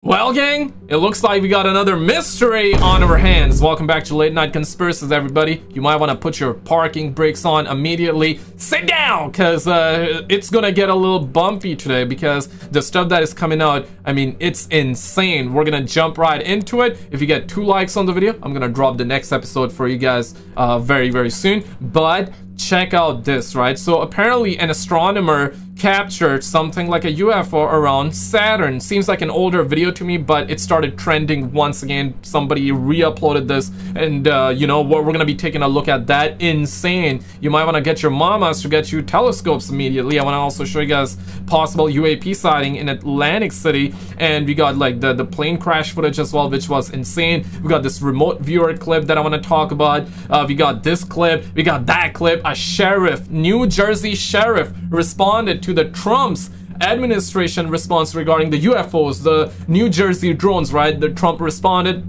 Well, gang, it looks like we got another mystery on our hands. Welcome back to Late Night Conspiracies, everybody. You might want to put your parking brakes on immediately. Sit down, because it's gonna get a little bumpy today, because the stuff that is coming out, I mean, it's insane. We're gonna jump right into it. If you get 2 likes on the video, I'm gonna drop the next episode for you guys very, very soon. But check out this, right? So apparently an astronomer captured something like a UFO around Saturn. Seems like an older video to me, but it started trending once again. Somebody re-uploaded this, and you know what, we're gonna be taking a look at that. Insane. You might want to get your mamas to get you telescopes immediately. I want to also show you guys possible UAP sighting in Atlantic City, and we got like the plane crash footage as well, which was insane. We got this remote viewer clip that I want to talk about. We got this clip, we got that clip. A sheriff, New Jersey sheriff, responded to the Trump's administration response regarding the UFOs, the New Jersey drones, right? The Trump responded,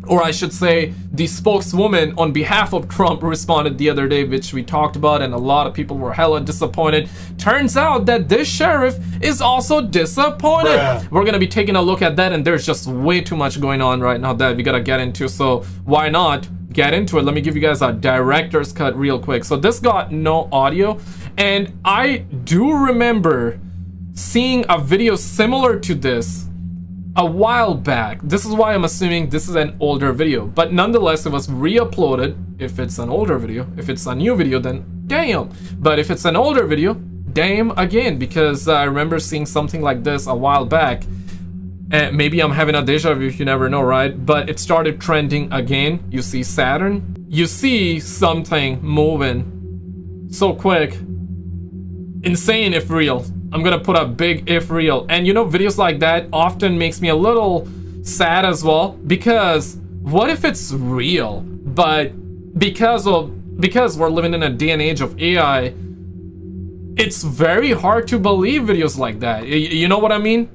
or I should say the spokeswoman on behalf of Trump responded the other day, which we talked about, and a lot of people were hella disappointed. Turns out that this sheriff is also disappointed. We're gonna be taking a look at that, and there's just way too much going on right now that we gotta get into, so why not get into it? Let me give you guys a director's cut real quick. So this got no audio, and I do remember seeing a video similar to this a while back. This is why I'm assuming this is an older video, but nonetheless it was re-uploaded. If it's an older video, if it's a new video, then damn. But if it's an older video, damn again, because I remember seeing something like this a while back. And maybe I'm having a deja vu, you never know, right? But it started trending again. You see Saturn, you see something moving so quick. Insane if real. I'm gonna put a big if real. And you know, videos like that often makes me a little sad as well, because what if it's real? But because we're living in a day and age of AI, it's very hard to believe videos like that. You know what I mean?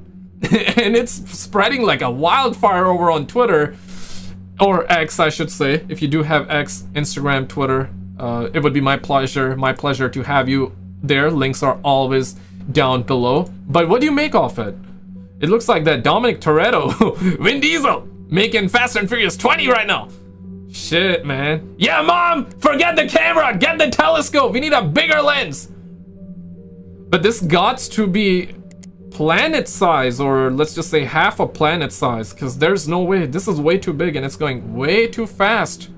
And it's spreading like a wildfire over on Twitter, or X, I should say. If you do have X, Instagram, Twitter, it would be my pleasure to have you there. Links are always down below. But what do you make of it? It looks like that Dominic Toretto, Vin Diesel, making Fast and Furious 20 right now. Shit, man. Yeah, mom, forget the camera, get the telescope. We need a bigger lens. But this gots to be planet size, or let's just say half a planet size, because there's no way. This is way too big and it's going way too fast,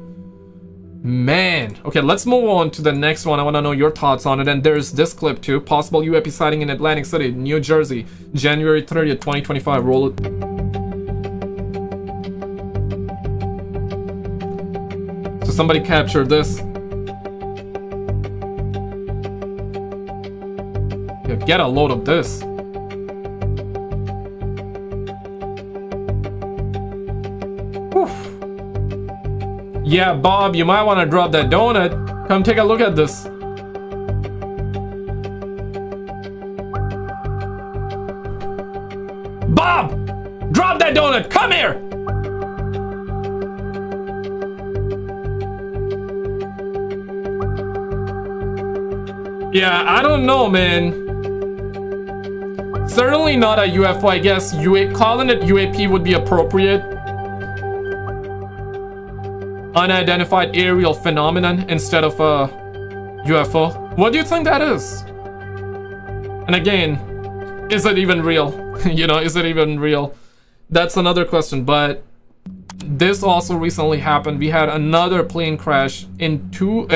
man. Okay, let's move on to the next one. I want to know your thoughts on it. And there's this clip too. Possible UAP sighting in Atlantic City, New Jersey, January 30th 2025. Roll it. So somebody captured this. Yeah, get a load of this. Yeah, Bob, you might want to drop that donut. Come take a look at this. Bob! Drop that donut! Come here! Yeah, I don't know, man. Certainly not a UFO, I guess. Calling it UAP would be appropriate. Unidentified aerial phenomenon instead of a UFO. What do you think that is? And again, is it even real? You know, is it even real? That's another question. But this also recently happened. We had another plane crash in 3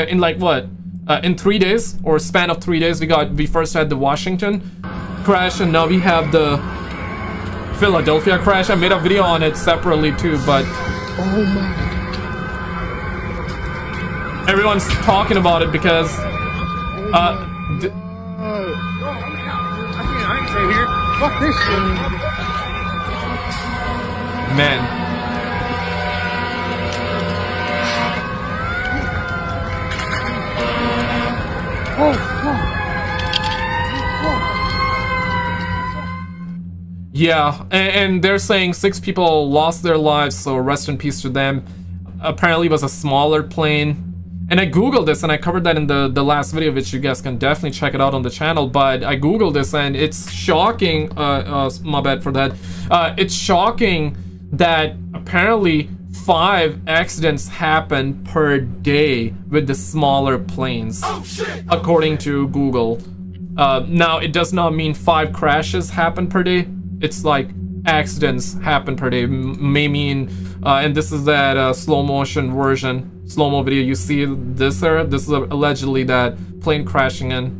days, or span of 3 days. We first had the Washington crash, and now we have the Philadelphia crash. I made a video on it separately too, but oh my, everyone's talking about it because I ain't stay here. Fuck this shit. Man. Yeah, and they're saying 6 people lost their lives, so rest in peace to them. Apparently it was a smaller plane. And I googled this, and I covered that in the last video, which you guys can definitely check it out on the channel. But I googled this, and it's shocking. My bad for that. It's shocking that apparently 5 accidents happen per day with the smaller planes, according to Google. Now, it does not mean 5 crashes happen per day. It's like accidents happen per day. May mean, and this is that slow motion version. Slow-mo video, you see this there? This is allegedly that plane crashing in.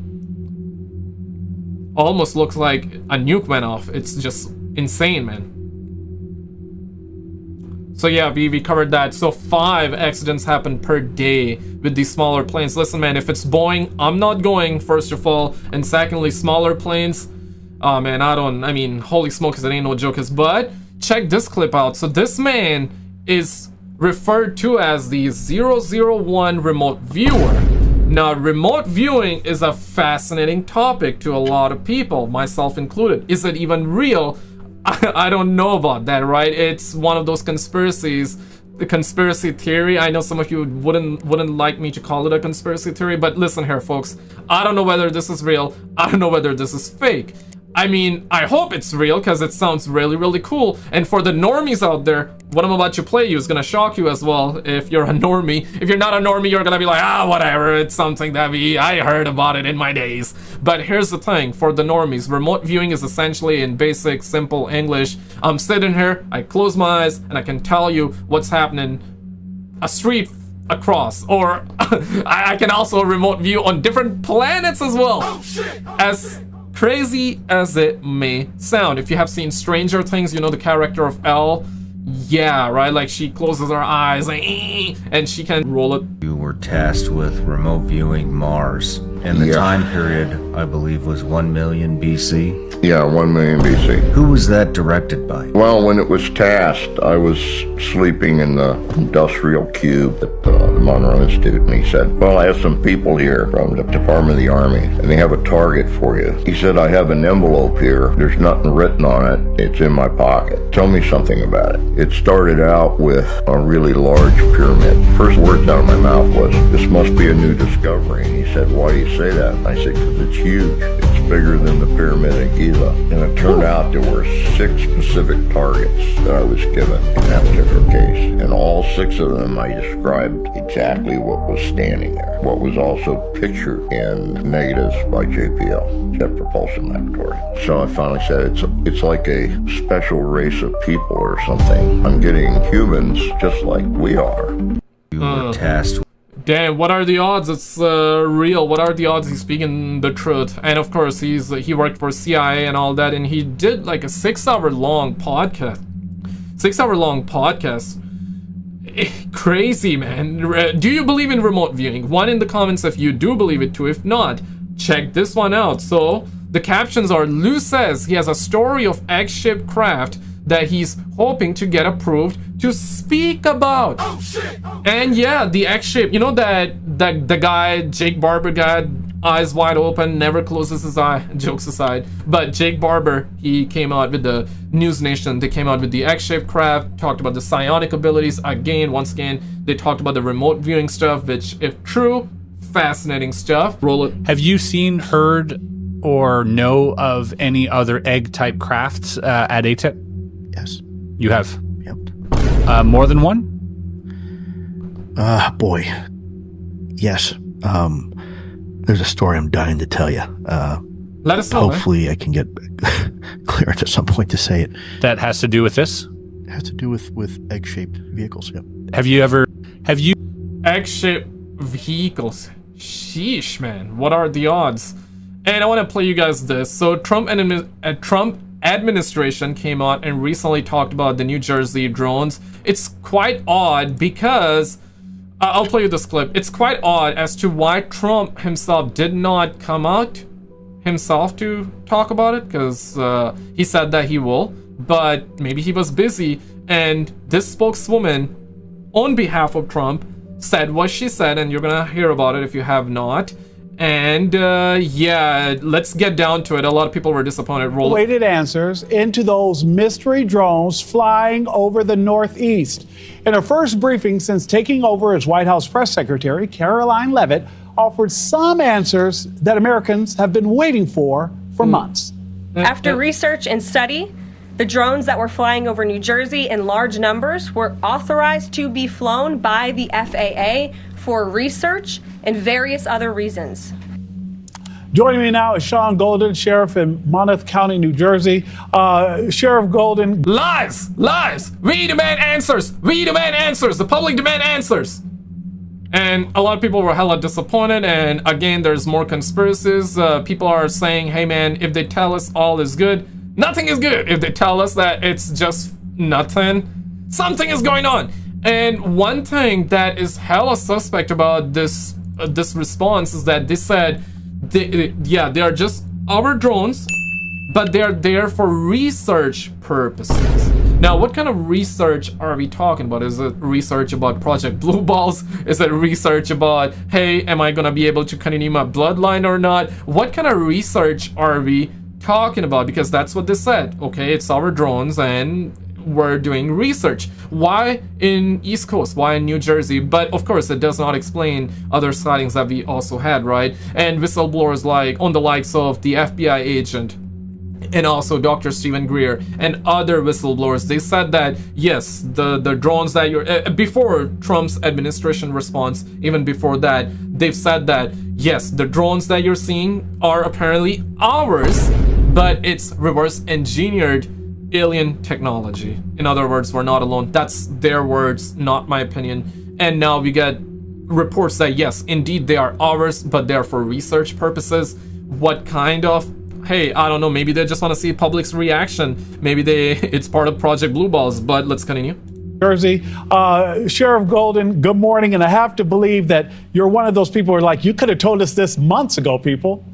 Almost looks like a nuke went off. It's just insane, man. So yeah, we covered that. So 5 accidents happen per day with these smaller planes. Listen, man, if it's Boeing, I'm not going, first of all. And secondly, smaller planes, oh man, I mean, holy smokes, it ain't no jokers. But check this clip out. So this man is referred to as the 001 remote viewer. Now, remote viewing is a fascinating topic to a lot of people, myself included. Is it even real? I don't know about that, right? It's one of those conspiracies, the conspiracy theory. I know some of you wouldn't like me to call it a conspiracy theory, but listen here, folks. I don't know whether this is real. I don't know whether this is fake. I mean, I hope it's real because it sounds really, really cool. And for the normies out there, what I'm about to play you is gonna shock you as well if you're a normie. If you're not a normie, you're gonna be like, ah, whatever, it's something that I heard about it in my days. But here's the thing, for the normies, remote viewing is essentially, in basic, simple English, I'm sitting here, I close my eyes, and I can tell you what's happening a street across. Or I can also remote view on different planets as well. As crazy as it may sound. If you have seen Stranger Things, you know the character of Elle. Yeah, right? Like, she closes her eyes and she can roll it. You were tasked with remote viewing Mars, and the time period, I believe, was 1 million BC. Yeah, 1 million BC. Who was that directed by? Well, when it was tasked, I was sleeping in the industrial cube at the Monroe Institute, and he said, well, I have some people here from the Department of the Army, and they have a target for you. He said, I have an envelope here. There's nothing written on it. It's in my pocket. Tell me something about it. It started out with a really large pyramid. First words out of my mouth was, this must be a new discovery. And he said, why do you say that? I said, because it's huge. It's bigger than the pyramid at Giza. And it turned out there were 6 specific targets that I was given in that particular case. And all 6 of them I described exactly what was standing there. What was also pictured in negatives by JPL, Jet Propulsion Laboratory. So I finally said, it's like a special race of people or something. I'm getting humans just like we are. You were tasked. Damn, what are the odds it's real? What are the odds he's speaking the truth? And of course, he worked for CIA and all that, and he did like a 6-hour-long podcast. 6-hour-long podcast. Crazy, man. Do you believe in remote viewing? One in the comments if you do believe it too. If not, check this one out. So the captions are, Lou says he has a story of egg-shaped craft that he's hoping to get approved to speak about. Oh, shit. Oh, and yeah, the egg-shaped, you know that the guy, Jake Barber guy, eyes wide open, never closes his eye, jokes aside. But Jake Barber, he came out with the News Nation, they came out with the egg-shaped craft, talked about the psionic abilities. Once again, they talked about the remote viewing stuff, which, if true, fascinating stuff. Roll it. Have you seen, heard, or know of any other egg-type crafts at ATIP? Yes. You have? Yep. More than one? Boy. Yes. There's a story I'm dying to tell you. Let us know. Hopefully I can get clearance at some point to say it. That has to do with this? It has to do with egg-shaped vehicles, yep. Have you Egg-shaped vehicles. Sheesh, man. What are the odds? And I want to play you guys this. So Trump administration came out and recently talked about the New Jersey drones. It's quite odd because I'll play you this clip. It's quite odd as to why Trump himself did not come out himself to talk about it, because he said that he will, but maybe he was busy. And this spokeswoman on behalf of Trump said what she said, and you're gonna hear about it if you have not. And yeah, let's get down to it. A lot of people were disappointed. Roll. Awaited answers into those mystery drones flying over the Northeast. In her first briefing since taking over as White House press secretary, Caroline Leavitt offered some answers that Americans have been waiting for months. After research and study, the drones that were flying over New Jersey in large numbers were authorized to be flown by the FAA for research and various other reasons. Joining me now is Sean Golden, sheriff in Monmouth County, New Jersey. Sheriff Golden. Lies! Lies! We demand answers! We demand answers! The public demand answers! And a lot of people were hella disappointed, and again, there's more conspiracies. People are saying, hey man, if they tell us all is good, nothing is good. If they tell us that it's just nothing, something is going on. And one thing that is hella suspect about this response is that they said, they are just our drones, but they're there for research purposes. Now, what kind of research are we talking about? Is it research about Project Blue Balls? Is it research about, hey, am I gonna be able to continue my bloodline or not? What kind of research are we talking about? Because that's what they said. Okay, it's our drones and we're doing research. Why in East Coast? Why in New Jersey? But of course, it does not explain other sightings that we also had, right? And whistleblowers like on the likes of the FBI agent and also Dr. Stephen Greer and other whistleblowers, they said that yes, the drones that you're before Trump's administration response, even before that, they've said that yes, the drones that you're seeing are apparently ours, but it's reverse engineered alien technology. In other words, we're not alone. That's their words, not my opinion. And now we get reports that yes, indeed they are ours, but they're for research purposes. What kind of? Hey, I don't know, maybe they just want to see public's reaction. Maybe it's part of Project Blue Balls, but let's continue. Jersey. Sheriff Golden, good morning. And I have to believe that you're one of those people who are like, you could have told us this months ago, people.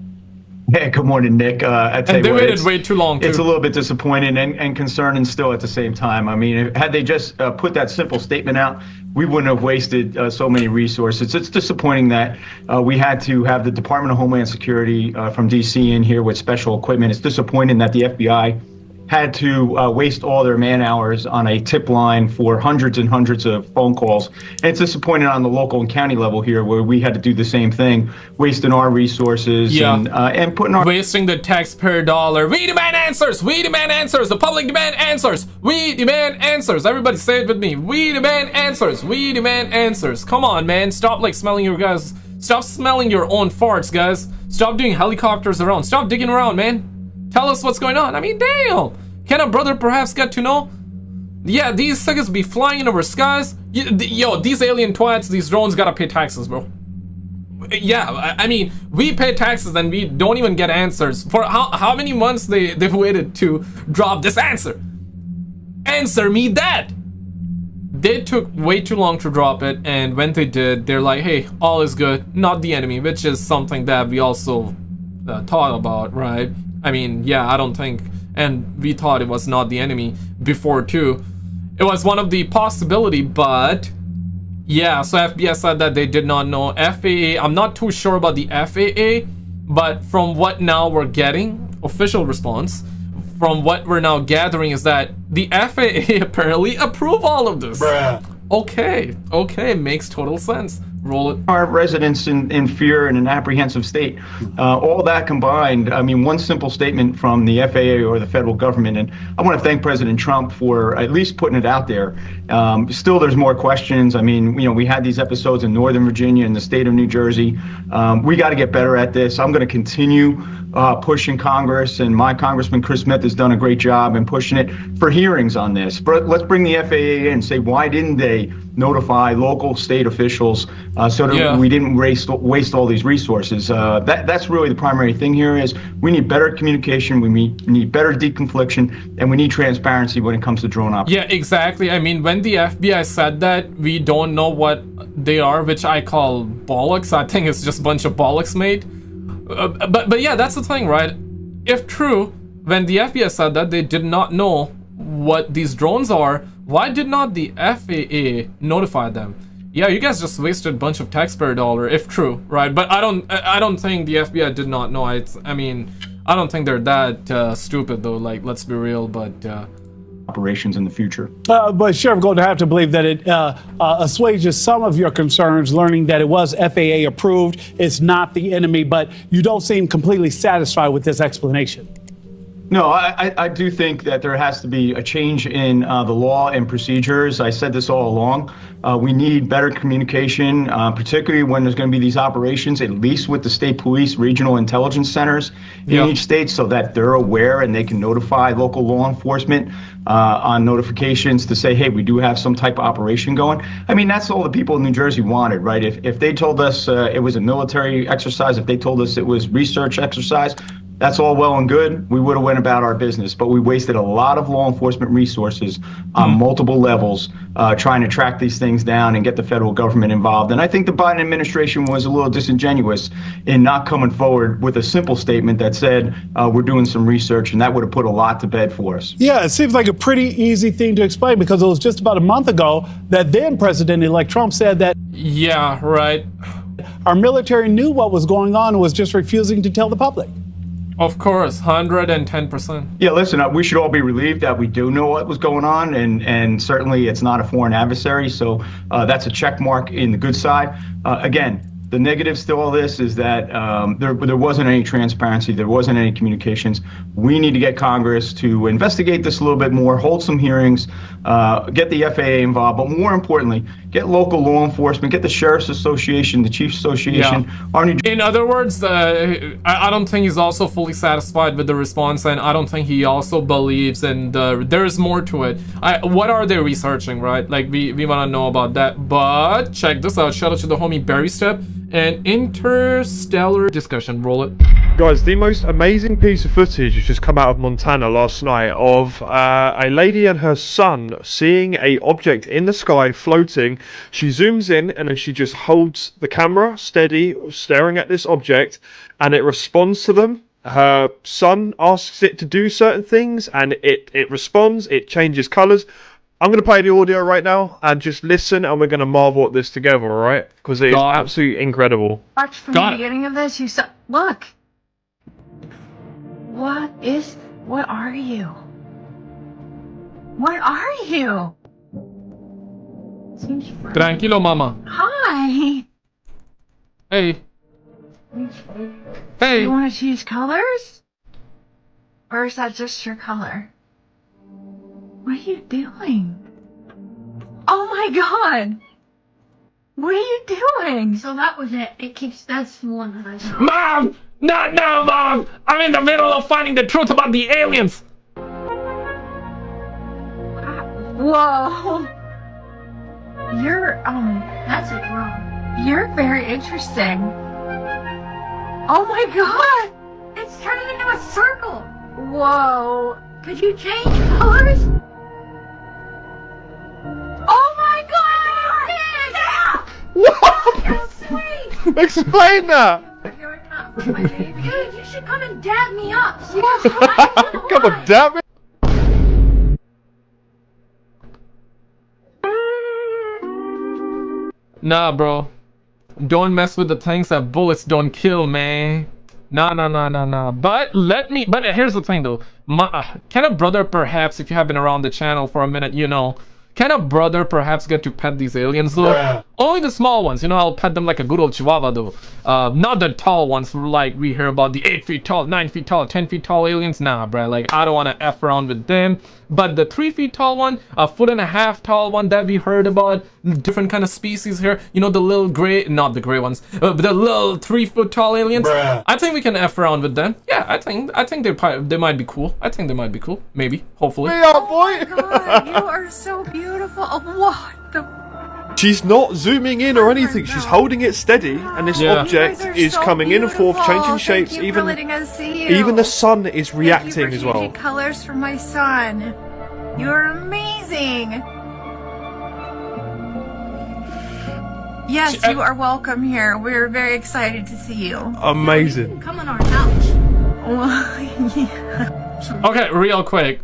Hey, good morning, Nick. I tell and they you what, waited way too long, too. It's a little bit disappointing and concerning still at the same time. I mean, had they just put that simple statement out, we wouldn't have wasted so many resources. It's disappointing that we had to have the Department of Homeland Security from D.C. in here with special equipment. It's disappointing that the FBI had to waste all their man hours on a tip line for hundreds and hundreds of phone calls. And it's disappointing on the local and county level here where we had to do the same thing, wasting our resources and putting our... Wasting the taxpayer dollar. We demand answers! We demand answers! The public demand answers! We demand answers! Everybody say it with me. We demand answers! We demand answers! Come on, man. Stop smelling your guys. Stop smelling your own farts, guys. Stop doing helicopters around. Stop digging around, man. Tell us what's going on. I mean, damn. Can a brother perhaps get to know? Yeah, these suckers be flying over skies. Yo, these alien twats, these drones gotta pay taxes, bro. Yeah, I mean, we pay taxes and we don't even get answers. For how many months they've waited to drop this answer? Answer me that! They took way too long to drop it, and when they did, they're like, hey, all is good, not the enemy, which is something that we also thought about, right? I mean, yeah, I don't think, and we thought it was not the enemy before too. It was one of the possibility, but yeah, so FBI said that they did not know. FAA, I'm not too sure about the FAA, but from what now we're getting, official response, from what we're now gathering is that the FAA apparently approve all of this. Bruh. Okay, makes total sense. Roll it. Our residents in fear and an apprehensive state. All that combined, I mean, one simple statement from the FAA or the federal government, and I want to thank President Trump for at least putting it out there. Still, there's more questions. I mean, you know, we had these episodes in Northern Virginia and the state of New Jersey. We got to get better at this. I'm going to continue pushing Congress, and my Congressman Chris Smith has done a great job in pushing it for hearings on this. But let's bring the FAA in and say, why didn't they notify local state officials so that we didn't waste all these resources? That's really the primary thing here is we need better communication, we need better deconfliction, and we need transparency when it comes to drone operations. Yeah, exactly. I mean, when the FBI said that we don't know what they are, which I call bollocks, I think it's just a bunch of bollocks made. But yeah, that's the thing, right? If true, when the FBI said that they did not know what these drones are, why did not the FAA notify them? Yeah, you guys just wasted a bunch of taxpayer dollar, if true, right? But I don't think the FBI did not know. I mean, I don't think they're that stupid though. Like, let's be real. But operations in the future. But Sheriff, going to have to believe that it assuages some of your concerns, learning that it was FAA approved. It's not the enemy, but you don't seem completely satisfied with this explanation. No, I do think that there has to be a change in the law and procedures. I said this all along. We need better communication, particularly when there's going to be these operations, at least with the state police, regional intelligence centers in each state, so that they're aware and they can notify local law enforcement on notifications to say, hey, we do have some type of operation going. I mean, that's all the people in New Jersey wanted, right? If they told us it was a military exercise, if they told us it was research exercise, that's all well and good. We would have went about our business, but we wasted a lot of law enforcement resources on multiple levels trying to track these things down and get the federal government involved. And I think the Biden administration was a little disingenuous in not coming forward with a simple statement that said, we're doing some research, and that would have put a lot to bed for us. Yeah, it seems like a pretty easy thing to explain, because it was just about a month ago that then President-elect Trump said that, yeah, right, our military knew what was going on and was just refusing to tell the public. Of course, 110%. Yeah, listen, we should all be relieved that we do know what was going on, and certainly it's not a foreign adversary, so that's a check mark in the good side. Again, the negatives to all this is that there wasn't any transparency, there wasn't any communications. We need to get Congress to investigate this a little bit more, hold some hearings, get the FAA involved, but more importantly, get local law enforcement, get the Sheriff's Association, the Chiefs Association. In other words, I don't think he's also fully satisfied with the response, and I don't think he also believes, and there's more to it. What are they researching, right? Like, we want to know about that. But check this out. Shout out to the homie Barry Step. An interstellar discussion. Roll it. Guys, the most amazing piece of footage has just come out of Montana last night of a lady and her son seeing a object in the sky floating. She zooms in and then she just holds the camera steady, staring at this object, and it responds to them. Her son asks it to do certain things, and it responds. It changes colors. I'm going to play the audio right now and just listen, and we're going to marvel at this together, alright? Because it is absolutely incredible. Watch from the beginning of this, you saw. Look! What are you? What are you? Tranquilo, mama. Hi! Hey. Hey! You want to choose colors? Or is that just your color? What are you doing? Oh my god! What are you doing? So that was it. That's the one that I saw. Mom! Not now, Mom! I'm in the middle of finding the truth about the aliens! Whoa! You're, That's it, wrong. you're very interesting. Oh my god! It's turning into a circle! Whoa! Could you change colors? Oh my god! What? You're sweet! Explain that! You're not my baby. Dude, you should come and dab me up. So Come on, damn it! Nah, bro. Don't mess with the things that bullets don't kill, man. Nah. But here's the thing, though. Can a brother, perhaps, if you have been around the channel for a minute, you know, can a brother perhaps get to pet these aliens, though? Yeah. Only the small ones, you know, I'll pet them like a good old chihuahua, though. Not the tall ones, like we hear about the 8 feet tall, 9 feet tall, 10 feet tall aliens. Nah, bruh, like, I don't want to F around with them. But the 3 feet tall one, a 1.5 foot tall one that we heard about, different kind of species here, you know, the little gray, not the gray ones, but the little 3 foot tall aliens. Bruh. I think we can F around with them. Yeah, I think they might be cool. I think they might be cool. Maybe, hopefully. Yeah, boy. Oh my god, you are so beautiful. What the? She's not zooming in or anything. She's holding it steady, and this object is so coming in and forth, changing shapes. Even the sun is reacting as well. Colors for my son. You're amazing. Yes, you are welcome here. We're very excited to see you. Amazing. Come on our couch. Well, yeah. Okay, real quick.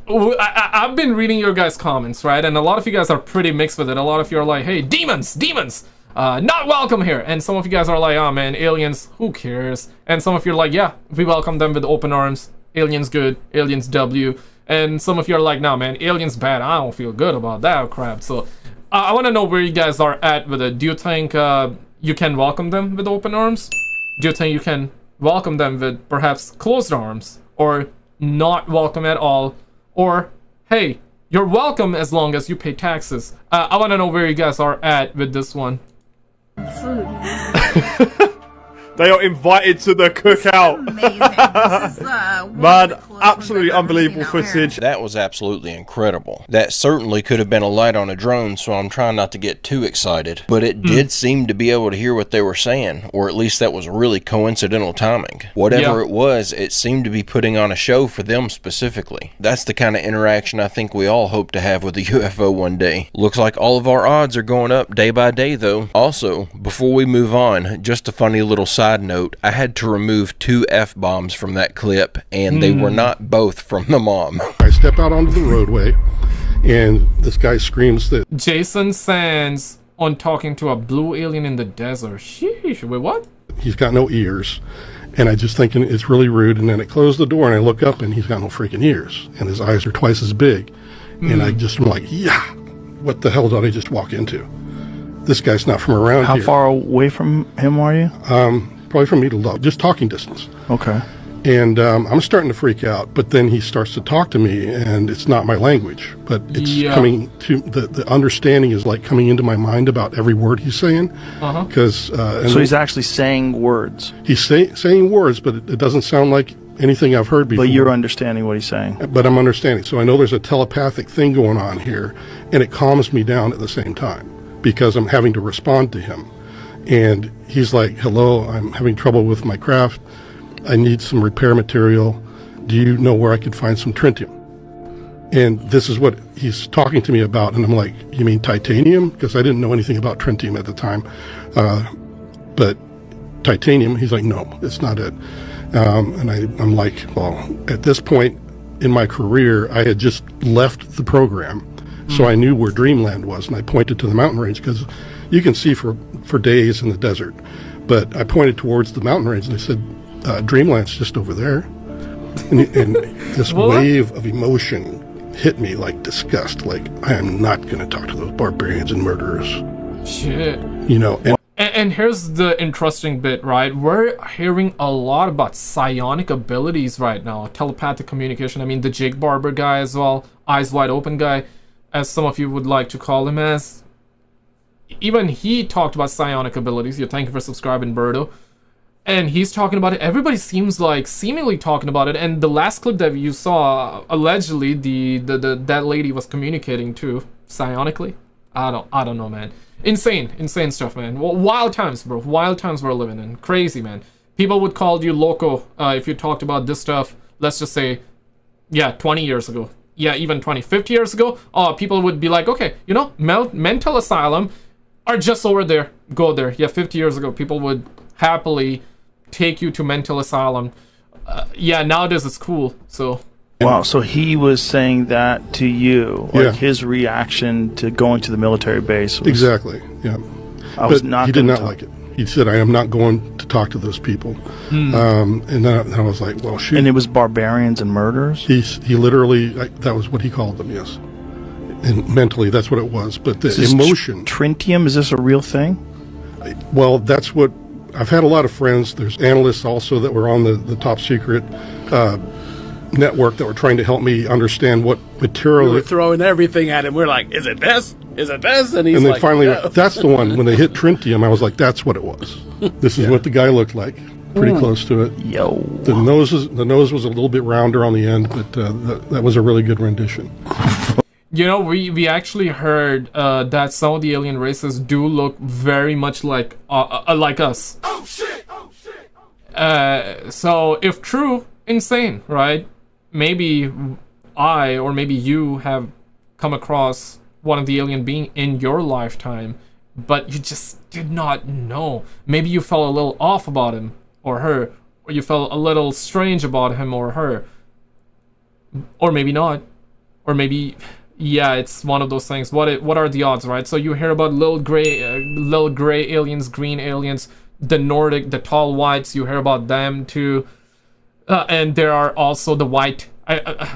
I've been reading your guys' comments, right? And a lot of you guys are pretty mixed with it. A lot of you are like, hey, demons, not welcome here. And some of you guys are like, oh man, aliens, who cares? And some of you are like, yeah, we welcome them with open arms. Aliens good, aliens W. And some of you are like, nah man, aliens bad, I don't feel good about that crap. So I want to know where you guys are at with it. Do you think you can welcome them with open arms? Do you think you can welcome them with perhaps closed arms? Or not welcome at all? Or, hey, you're welcome as long as you pay taxes. I want to know where you guys are at with this one. Food. They are invited to the cookout. This is, Man, absolutely unbelievable footage. That was absolutely incredible. That certainly could have been a light on a drone, so I'm trying not to get too excited. But it did seem to be able to hear what they were saying, or at least that was really coincidental timing. Whatever it was, it seemed to be putting on a show for them specifically. That's the kind of interaction I think we all hope to have with a UFO one day. Looks like all of our odds are going up day by day though. Also, before we move on, just a funny little side note, I had to remove 2 F-bombs from that clip, and they were not both from the mom. I step out onto the roadway, and this guy screams that Jason Sands on talking to a blue alien in the desert. Sheesh, wait, what? He's got no ears. And I just thinking it's really rude, and then I close the door, and I look up, and he's got no freaking ears, and his eyes are twice as big. And I just am like, yeah, what the hell did I just walk into? This guy's not from around How here. far away from him are you? Probably from me to just talking distance. Okay. And I'm starting to freak out, but then he starts to talk to me, and it's not my language, but it's coming to, the understanding is like coming into my mind about every word he's saying. Because so he's actually saying words. He's saying words, but it doesn't sound like anything I've heard before. But you're understanding what he's saying. But I'm understanding. So I know there's a telepathic thing going on here, and it calms me down at the same time because I'm having to respond to him. And he's like, hello, I'm having trouble with my craft. I need some repair material. Do you know where I could find some tritium? And this is what he's talking to me about. And I'm like, you mean titanium? Because I didn't know anything about tritium at the time. But titanium, he's like, no, it's not it. And I'm like, well, at this point in my career, I had just left the program. So I knew where Dreamland was. And I pointed to the mountain range because you can see for days in the desert. But I pointed towards the mountain range and I said, Dreamland's just over there. And this wave of emotion hit me like disgust. Like, I am not going to talk to those barbarians and murderers. Shit. You know, and here's the interesting bit, right? We're hearing a lot about psionic abilities right now. Telepathic communication. I mean, the Jake Barber guy as well. Eyes wide open guy, as some of you would like to call him as. Even he talked about psionic abilities. Yeah, thank you for subscribing, Birdo. And he's talking about it. Everybody seems like seemingly talking about it. And the last clip that you saw, allegedly, that lady was communicating to psionically. I don't know, man. Insane stuff, man. Wild times, bro. Wild times we're living in. Crazy, man. People would call you loco if you talked about this stuff. Let's just say, yeah, 20 years ago. Yeah, even 50 years ago. People would be like, okay, you know, mental asylum are just over there. Go there. Yeah, 50 years ago, people would happily take you to mental asylum. Yeah, nowadays it's cool. So wow, so he was saying that to you, like his reaction to going to the military base was, exactly, yeah. He did not like it. He said, I am not going to talk to those people. And then I was like, well, shoot. And it was barbarians and murderers? He literally, that was what he called them, yes. And mentally, that's what it was. But the emotion. Tritium, is this a real thing? Well, that's what, I've had a lot of friends. There's analysts also that were on the top secret network that were trying to help me understand what material. We were throwing everything at him. We're like, is it this? Is it this? And he's and then like, finally, no. That's the one. When they hit tritium, I was like, that's what it was. This is what the guy looked like. Pretty close to it. Yo. The nose was a little bit rounder on the end, but that was a really good rendition. You know, we actually heard that some of the alien races do look very much like us. Oh shit! Oh shit! So if true, insane, right? Maybe I or maybe you have come across one of the alien being in your lifetime, but you just did not know. Maybe you felt a little off about him or her, or you felt a little strange about him or her, or maybe not. or maybe, yeah, it's one of those things. What are the odds, right? So you hear about little gray aliens, green aliens, the Nordic, the tall whites. You hear about them too, and there are also the white.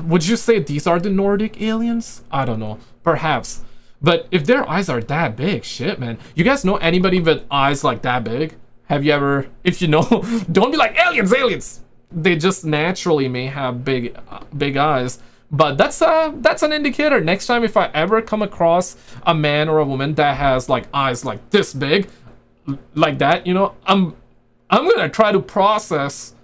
Would you say these are the Nordic aliens? I don't know, perhaps. But if their eyes are that big, shit, man. You guys know anybody with eyes like that big? Have you ever? If you know, don't be like aliens. They just naturally may have big eyes. But that's an indicator. Next time, if I ever come across a man or a woman that has like eyes like this big, like that, you know, I'm gonna try to process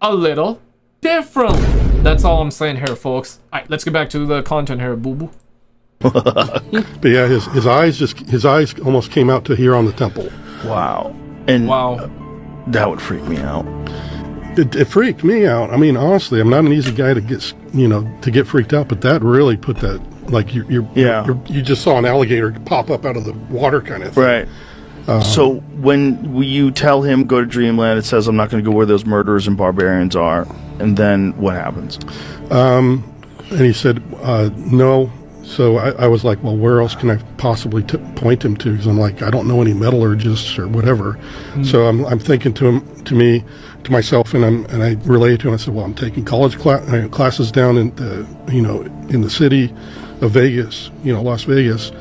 a little differently. That's all I'm saying here, folks. All right, let's get back to the content here, boo boo. But yeah, his eyes almost came out to here on the temple. Wow. And wow, that would freak me out. It freaked me out. I mean, honestly, I'm not an easy guy to get freaked out, but that really put that, like, you just saw an alligator pop up out of the water kind of thing. Right. So when you tell him go to Dreamland, it says, I'm not going to go where those murderers and barbarians are. And then what happens? And he said, no. So I was like, well, where else can I possibly point him to? Because I'm like, I don't know any metallurgists or whatever. So I'm thinking to myself, and I relayed to him. I said, well, I'm taking college classes down in the city of Vegas, Las Vegas,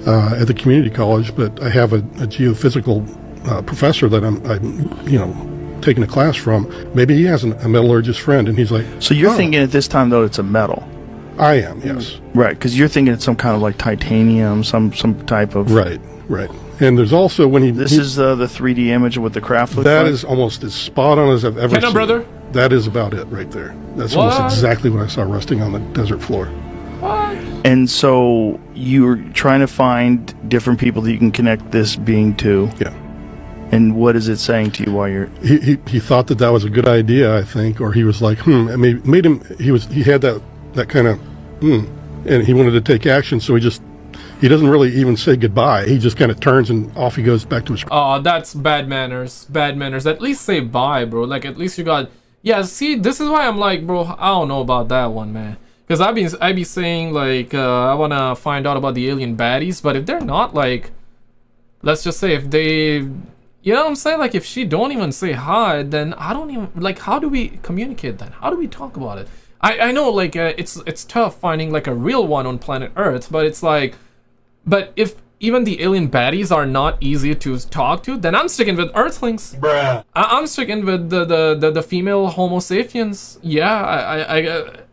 at the community college. But I have a geophysical professor that I'm taking a class from. Maybe he has a metallurgist friend, and he's like, so you're thinking at this time though it's a metal. I am, yes. Right, because you're thinking it's some kind of like titanium, some type of... Right. And there's also when he... This is the 3D image of what the craft looks like? That is almost as spot on as I've ever seen. Brother? That is about it right there. That's almost exactly what I saw resting on the desert floor. What? And so you're trying to find different people that you can connect this being to. Yeah. And what is it saying to you while you're... He thought that was a good idea, I think, or he was like, it made him... He had that kind of... and he wanted to take action, so he doesn't really even say goodbye. He just kind of turns and off he goes back to his... Oh, that's bad manners. At least say bye, bro. Like, at least you got... Yeah, see, this is why I'm like, bro, I don't know about that one, man. Because I be saying, like, I want to find out about the alien baddies, but if they're not, like... Let's just say if they... You know what I'm saying? Like, if she don't even say hi, then I don't even... Like, how do we communicate then? How do we talk about it? I know, like, it's tough finding, like, a real one on planet Earth, but it's like... But if even the alien baddies are not easy to talk to, then I'm sticking with Earthlings. Bruh. I'm sticking with the female Homo sapiens. Yeah,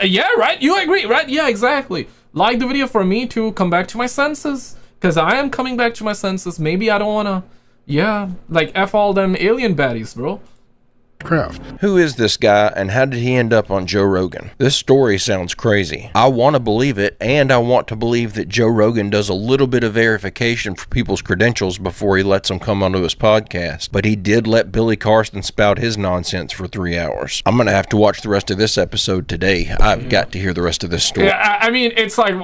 yeah, right? You agree, right? Yeah, exactly. Like the video for me to come back to my senses. Because I am coming back to my senses. Maybe I don't want to... Yeah, like, F all them alien baddies, bro. Craft. Who is this guy and how did he end up on Joe Rogan? This story sounds crazy. I want to believe it, and I want to believe that Joe Rogan does a little bit of verification for people's credentials before he lets them come onto his podcast. But he did let Billy Carson spout his nonsense for 3 hours. I'm going to have to watch the rest of this episode today. I've got to hear the rest of this story. Yeah, I mean, it's like...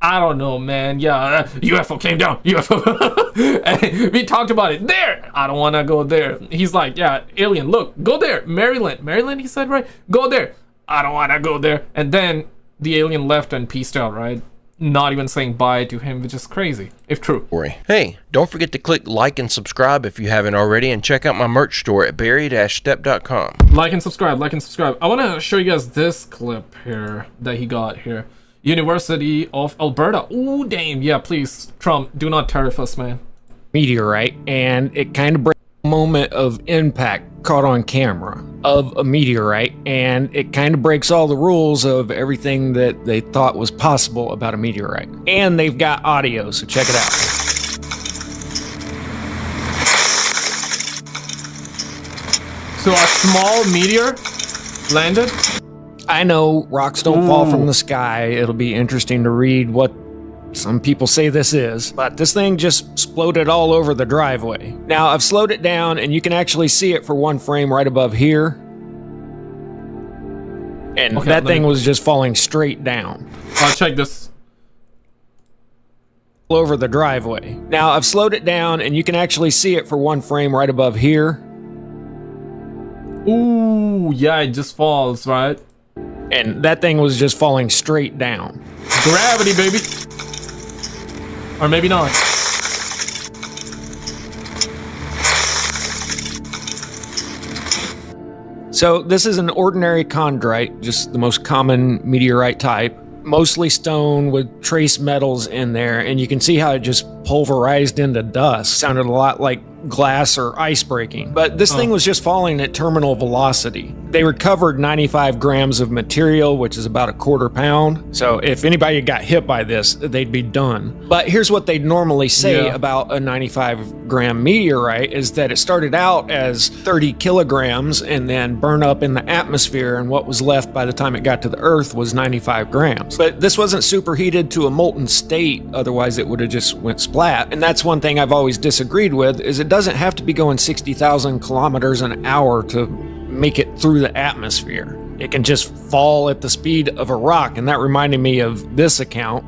I don't know, man. Yeah, UFO came down. UFO. We talked about it. There. I don't want to go there. He's like, yeah, alien, look, go there. Maryland, he said, right? Go there. I don't want to go there. And then the alien left and peaced out, right? Not even saying bye to him, which is crazy, if true. Hey, don't forget to click like and subscribe if you haven't already, and check out my merch store at berry-step.com. Like and subscribe. I want to show you guys this clip here that he got here. University of Alberta. Ooh, damn. Yeah, please, Trump, do not tariff us, man. Meteorite, and it kind of breaks a moment of impact caught on camera of a meteorite, and it kind of breaks all the rules of everything that they thought was possible about a meteorite. And they've got audio, so check it out. So a small meteor landed? I know rocks don't fall from the sky. It'll be interesting to read what some people say this is, but this thing just exploded all over the driveway. Now, I've slowed it down, and you can actually see it for one frame right above here. And okay, that thing was just falling straight down. I'll check this. All over the driveway. Now, I've slowed it down, and you can actually see it for one frame right above here. Ooh, yeah, it just falls, right? And that thing was just falling straight down. Gravity, baby. Or maybe not. So this is an ordinary chondrite, just the most common meteorite type. Mostly stone with trace metals in there, and you can see how it just pulverized into dust. Sounded a lot like glass or ice breaking. But this thing was just falling at terminal velocity. They recovered 95 grams of material, which is about a quarter pound. So if anybody got hit by this, they'd be done. But here's what they'd normally say about a 95 gram meteorite is that it started out as 30 kilograms and then burned up in the atmosphere, and what was left by the time it got to the Earth was 95 grams. But this wasn't superheated to a molten state, otherwise it would have just went splat. And that's one thing I've always disagreed with, is it doesn't have to be going 60,000 kilometers an hour to make it through the atmosphere. It can just fall at the speed of a rock, and that reminded me of this account.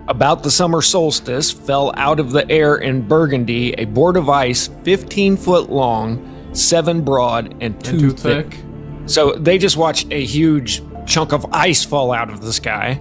About the summer solstice, fell out of the air in Burgundy a board of ice 15 foot long, 7 broad, and 2 thick. So they just watched a huge chunk of ice fall out of the sky.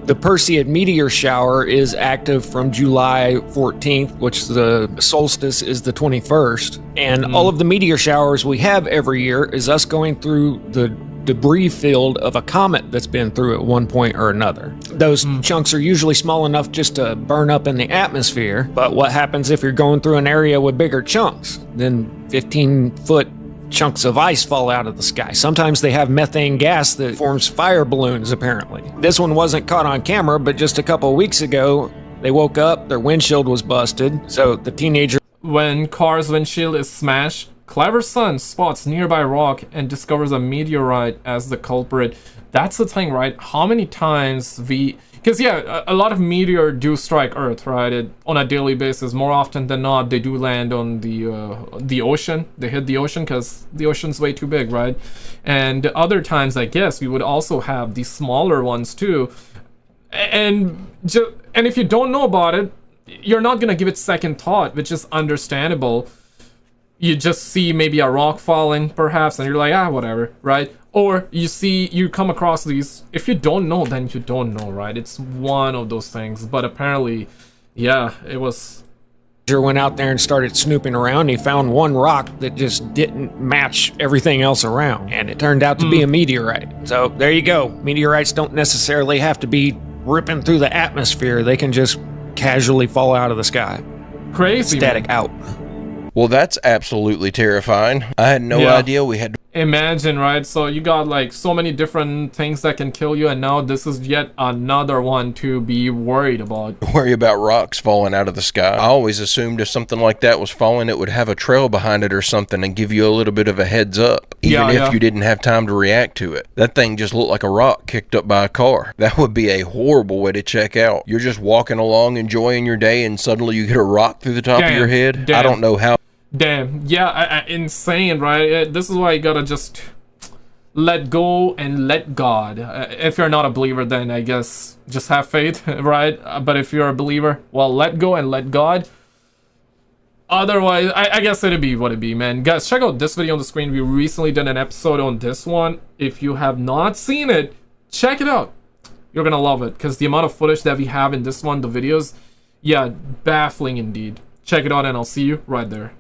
The Perseid meteor shower is active from July 14th, which the solstice is the 21st. And all of the meteor showers we have every year is us going through the debris field of a comet that's been through at one point or another. Those chunks are usually small enough just to burn up in the atmosphere. But what happens if you're going through an area with bigger chunks? Then 15-foot chunks of ice fall out of the sky. Sometimes they have methane gas that forms fire balloons, apparently. This one wasn't caught on camera, but just a couple of weeks ago, they woke up, their windshield was busted, so the teenager... When car's windshield is smashed, clever son spots nearby rock and discovers a meteorite as the culprit. That's the thing, right? How many times we... Because, yeah, a lot of meteor do strike Earth, right? On a daily basis. More often than not, they do land on the ocean. They hit the ocean because the ocean's way too big, right? And other times, I guess, we would also have these smaller ones, too. And if you don't know about it, you're not going to give it second thought, which is understandable. You just see maybe a rock falling, perhaps, and you're like, ah, whatever, right? Or you come across these, if you don't know, then you don't know, right? It's one of those things. But apparently, yeah, it was... Went out there and started snooping around. He found one rock that just didn't match everything else around, and it turned out to be a meteorite. So there you go. Meteorites don't necessarily have to be ripping through the atmosphere. They can just casually fall out of the sky. Crazy, static out. Well, that's absolutely terrifying. I had no idea we had to... Imagine, right? So you got like so many different things that can kill you, and now this is yet another one to be worried about. Worry about rocks falling out of the sky. I always assumed if something like that was falling, it would have a trail behind it or something and give you a little bit of a heads up, even if you didn't have time to react to it. That thing just looked like a rock kicked up by a car. That would be a horrible way to check out. You're just walking along, enjoying your day, and suddenly you get a rock through the top of your head. I don't know how. Damn, yeah, insane, right? This is why you gotta just let go and let God. If you're not a believer, then I guess just have faith, right? But if you're a believer, well, let go and let God. Otherwise, I guess it'd be what it be, man. Guys, check out this video on the screen. We recently did an episode on this one. If you have not seen it, check it out. You're gonna love it, because the amount of footage that we have in this one, the videos, yeah, baffling indeed. Check it out, and I'll see you right there.